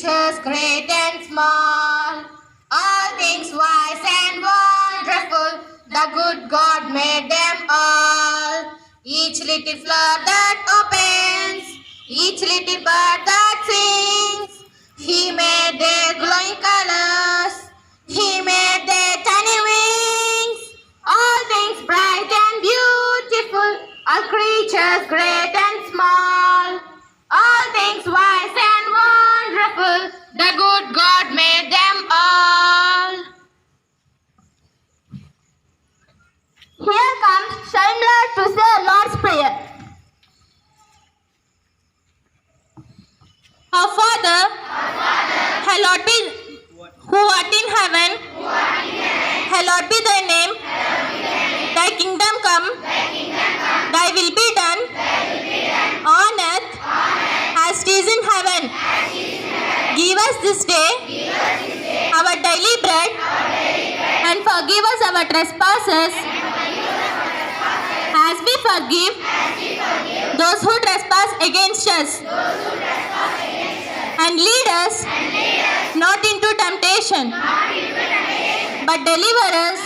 creatures great and small, all things wise and wonderful, the good God made them all. Each little flower that opens, each little bird that sings, He made their glowing colors, He made their tiny wings. All things bright and beautiful, all creatures great and small, all things wise and wonderful, the good God made them all. Here comes Shaimla to say Lord's Prayer. Our Father, hallowed be who art in heaven, hallowed be thy name, thy kingdom come, thy will be done, on earth as it is in heaven. Give us this day our daily bread, and forgive us our trespasses as we forgive those who trespass against us. And lead us not into temptation, but deliver us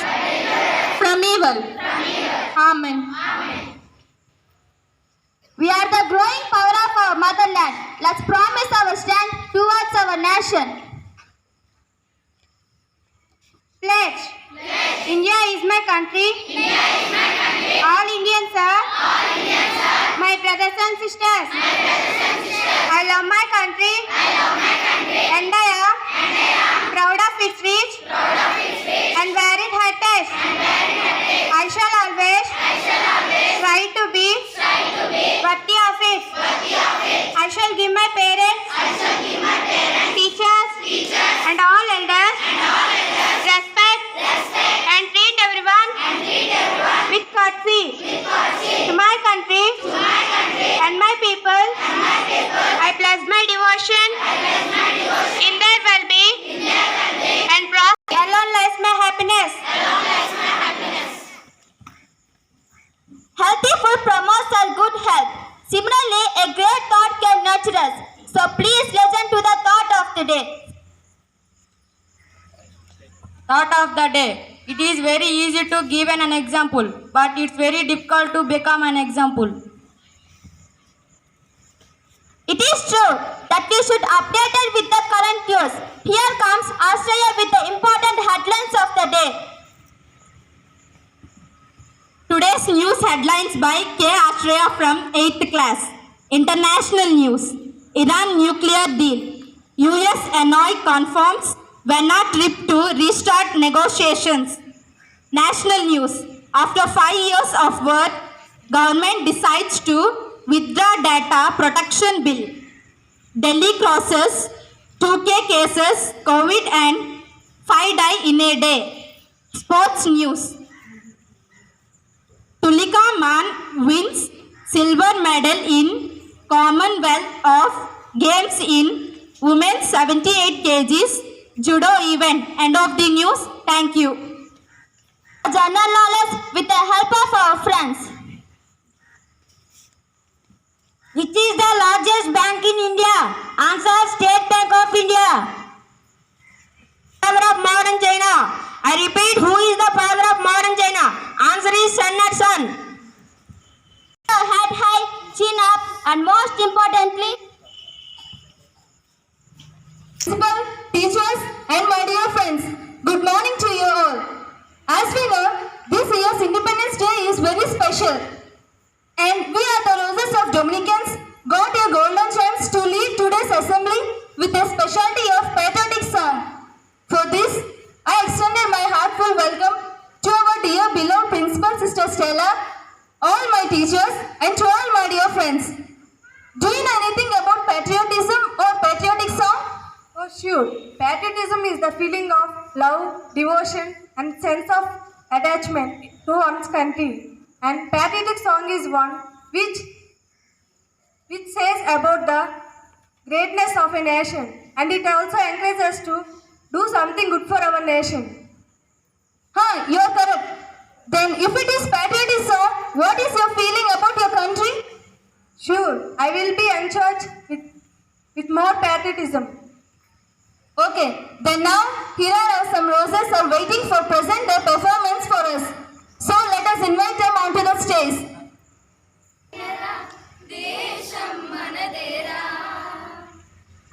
from evil. Amen. We are the growing power of our motherland. Let's promise our stand towards our nation. Pledge. India is my country. All Indians are my brothers and sisters. I love my country. And I am proud of its reach and where it had touched. I shall always try to be worthy of it. I shall give my parents, teachers, and all elders respect and treat everyone with courtesy. To my country and my people, I pledge my devotion in their well-being and prosperity. Alone lies my happiness. Healthy food promotes our good health. Similarly, a great thought can nurture us. So please listen to the thought of the day. Thought of the day. It is very easy to give an example, but it's very difficult to become an example. It is true that we should update it with the current news. Here comes Australia with the important headlines of the day. Today's news headlines by K. Australia from 8th class. International news. Iran nuclear deal. US Hanoi confirms Vienna trip to restart negotiations. National news. After 5 years of work, government decides to withdraw data protection bill. Delhi crosses 2K cases, COVID and 5 die in a day. Sports news. Tulika Man wins silver medal in Commonwealth of Games in Women's 78 kgs Judo event. End of the news. Thank you. General knowledge with the help of our friends. Which is the largest bank in India? Answer: State Bank of India. Father of modern China. I repeat, who is the father of modern China? Answer is Sun Yat-sen. Head high, chin up, and most importantly, Principal, teachers, and my dear friends, good morning to you all. As we know, this year's Independence Day is very special, and we are the Roses of Dominicans got a golden chance to lead today's assembly with a specialty of patriotic song. For this, I extended my heartfelt welcome to our dear beloved Principal Sister Stella, all my teachers, and to all my dear friends. Do you know anything about patriotism or patriotic song? Oh, sure. Patriotism is the feeling of love, devotion, and sense of attachment to one's country. And patriotic song is one which says about the greatness of a nation, and it also encourages us to do something good for our nation. You are correct. Then if it is patriotic song, what is your feeling about your country? Sure, I will be encouraged with more patriotism. Okay, then now here are some roses are waiting for present their performance for us. So let us invite them onto the stage. దేశం మనదేరా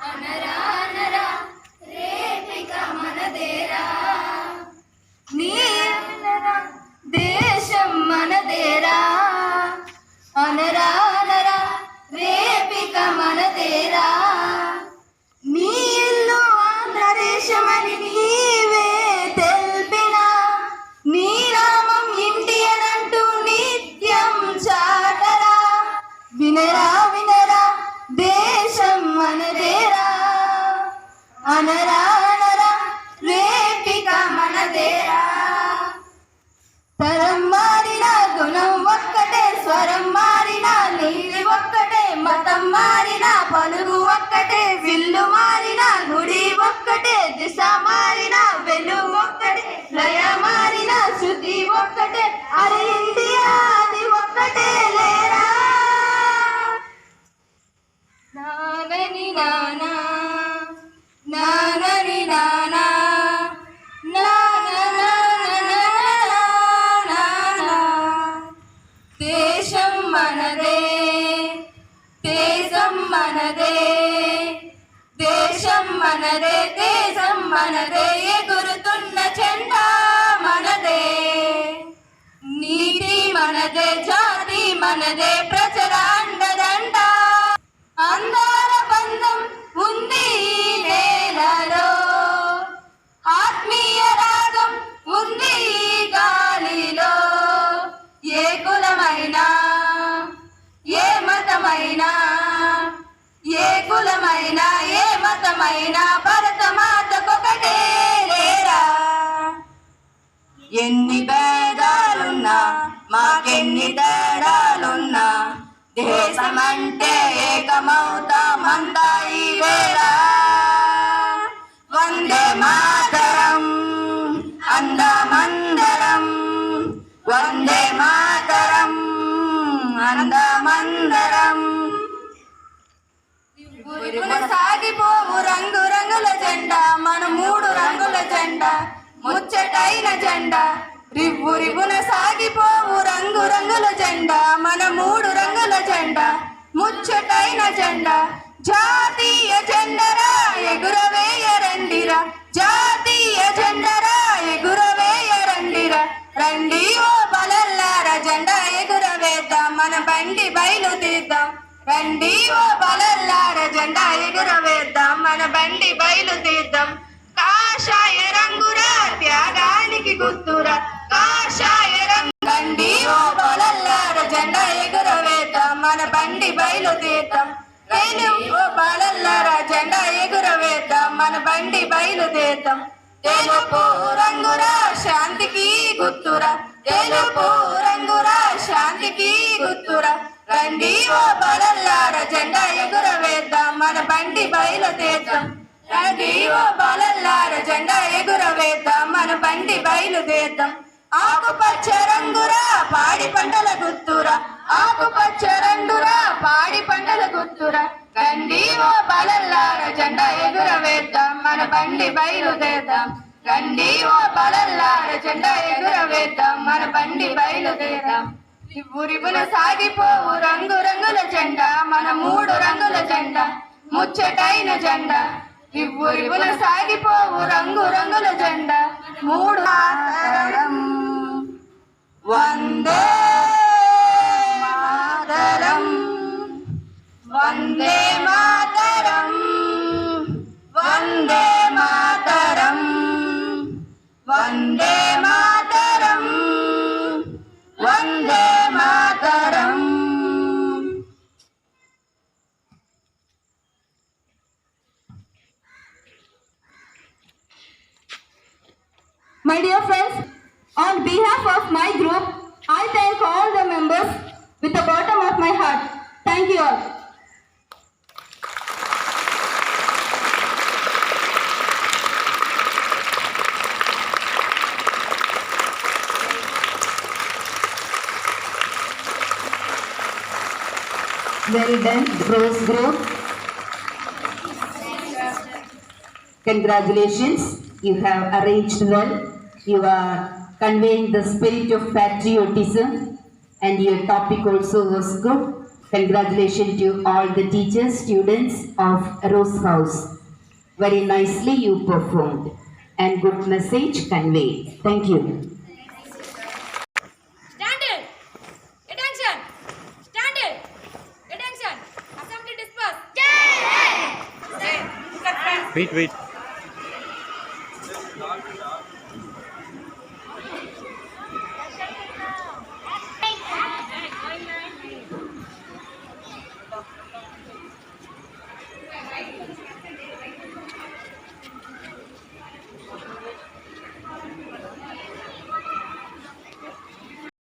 అనరా అనరా రేపిక మనదేరా నీలరా దేశం మనదేరా అనరా అనరా రేపిక మనదేరా నీ ఇల్లు ఆంధ్రదేశమని నీవే తెల్పినా నీ నామం ఇండియన్ అంటూ నిత్యం చాటరా వినరా వినరా దేశం మనదేరా అనరా అనరా రేపిక మనదేరా తరం మారిన గుణం ఒక్కటే స్వరం మారిన నీలి ఒక్కటే మతం మారిన పలుగు ఒక్కటే విల్లు మారిన గుడి ఒక్కటే దిశ మారిన వెలుగు ఒక్కటే లయ మారిన శృతి ఒక్కటే అరే ఇండియా అది ఒక్కటే లేరా నాగని నానా నాగని నానా దేశం మనదే దేశం మనదే దేశం మనదే దేశం మనదే ఎగురుతున్న జెండా మనదే నీతి మనదే జాతి మనదే ప్రజల అండదండ అందాల బంధం ఉంది ఈ నేలలో ఆత్మీయ రాగం ఉంది ఈ గాలిలో ఏ కులమైనా ఏ మతమైనా ఏ కులమైనా ఏ మతమైనా భరతమాతకొకటే లేరా ఎన్ని భేదాలున్నా మాకెన్ని తేడాలున్నా దేశమంటే ఏకమవుతామంతా ఈ వేళ వందే మాతరం అందమందరం వందే మాతరం అందమందరం సాగిపోవు రంగు రంగుల జెండా మన మూడు రంగుల జెండా ముచ్చటైన జెండా రివ్వు రివ్వున సాగిపోవు రంగు రంగుల జెండా మన మూడు రంగుల జెండా ముచ్చటైన జెండా జాతీయ జెండరా ఎగురవేయరండిరా జాతీయ జెండరా ఎగురవేయరండిరా రండి ఓ బలల్లారా జెండా ఎగురవేద్దాం మన బండి బయలు తీద్దాం రండి ఓ బలల్లారా జెండా ఎగురవేద్దాం మన బండి బయలు తీద్దాం కాషాయ రంగురా త్యాగానికి గుర్తురా కాషాయ రంగు రండి ఓ బలల్లారా జెండా ఎగురవేద్దాం మన బండి బయలు తీద్దాం ఓ బలల్లారా జెండా ఎగురవేద్దాం మన బండి బయలు తీద్దాం తెలుపు రంగురా శాంతికి గుర్తురా తెలుపు రంగురా శాంతికి గుర్తురా రండి ఓ బలల్లారా జెండా ఎగురవేద్దాం మన బండి బయలు తీద్దాం రండి ఓ బలల్లారా జెండా ఎగురవేద్దాం మన బండి బయలు తీద్దాం ఆకుపచ్చ రంగురా పాడి పంటల గుర్తురా ఆకుపచ్చ రంగురా పాడి పంటల గుర్తురా రండి ఓ బలల్లారా జెండా ఎగురవేద్దాం మన బండి బయలుదేద్దాం రండి ఓ బలల్లారా జెండా ఎగురవేద్దాం మన బండి బయలుదేద్దాం రివ్వురివ్వున సాగిపోవు రంగు రంగుల జెండా మన మూడు రంగుల జెండా ముచ్చటైన జెండా రివ్వురివ్వున సాగిపోవు రంగు రంగుల జెండా మూడు మాతరం Vande Mataram Vande Mataram Vande Mataram Vande Mataram Vande Mataram. My dear friends, on behalf of my group, I thank all the members with the bottom of my heart. Thank you all. Well done, Rose Group. Congratulations, you have arranged well. You are conveying the spirit of patriotism and your topic also was good. Congratulations to all the teachers, students of Rose House. Very nicely you performed and good message conveyed. Thank you. Standard. Attention. Standard. Attention. Assembly dispersed. Wait.